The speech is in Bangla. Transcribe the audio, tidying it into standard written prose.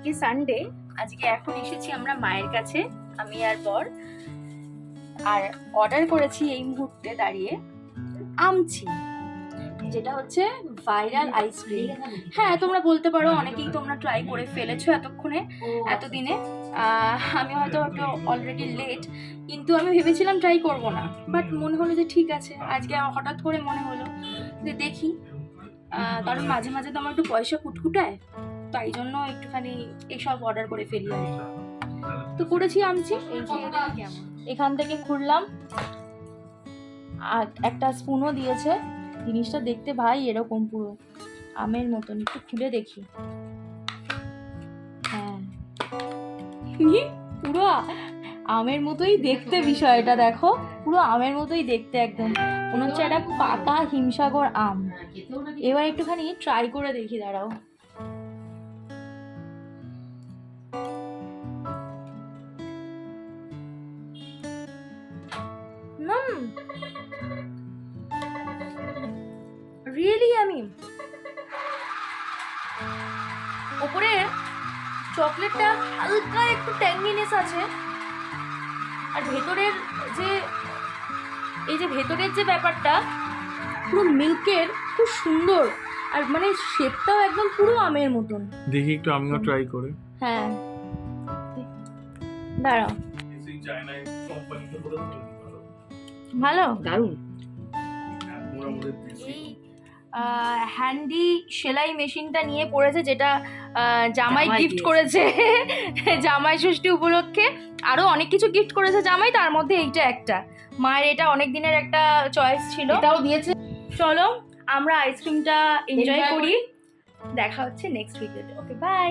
আজকে সানডে, আজকে এখন এসেছি আমরা মায়ের কাছে, আমি আর বর। আর অর্ডার করেছি এই মুহূর্তে দাঁড়িয়ে আমচি, যেটা হচ্ছে ভাইরাল আইসক্রিম। হ্যাঁ, তোমরা বলতে পারো অনেকেই তোমরা ট্রাই করে ফেলেছো এতক্ষণে, এতদিনে। আমি হয়তো একটু অলরেডি লেট, কিন্তু আমি ভেবেছিলাম ট্রাই করব না, বাট মনে হলো যে ঠিক আছে, আজকে হঠাৎ করে মনে হলো যে দেখি। কারণ মাঝে মাঝে তো আমার একটু পয়সা কুটকুটায়, তাই জন্য একটুখানি এইসব অর্ডার করে ফেলি আর কি। তো করেছি আমচি, এই যে কেমন এখান থেকে খুললাম, আর একটা স্পুনও দিয়েছে। জিনিসটা দেখতে ভাই এরকম পুরো আমের মতন, একটু খুলে দেখি। হ্যাঁ, পুরো আমের মতোই দেখতে, বিষয়টা দেখো, পুরো আমের মতোই দেখতে, একদম মনে হচ্ছে একটা পাকা হিমসাগর আম। এবার একটুখানি ট্রাই করে দেখি, দাঁড়াও। রিয়েলি আমি ওপরে চকলেটটা হালকা একটু ট্যাঙ্গিনেস আছে, আর ভেতরের যে এই যে ভেতরের যে ব্যাপারটা পুরো মিল্কের, খুব সুন্দর। আর মানে শেপটাও একদম পুরো আমের মতন। দেখি একটু আমিও ট্রাই করে। হ্যাঁ, দাঁড়াও। ভালো, দারুণ। এই হ্যান্ডি সেলাই মেশিনটা নিয়ে পড়েছে, যেটা জামাই গিফট করেছে জামাই ষষ্ঠী উপলক্ষে। আরো অনেক কিছু গিফট করেছে জামাই, তার মধ্যে এইটা একটা। মায়ের এটা অনেক দিনের একটা চয়েস ছিল, এটাও দিয়েছে। চলো আমরা আইসক্রিমটা এনজয় করি। দেখা হচ্ছে নেক্সট উইকে। ওকে, বাই।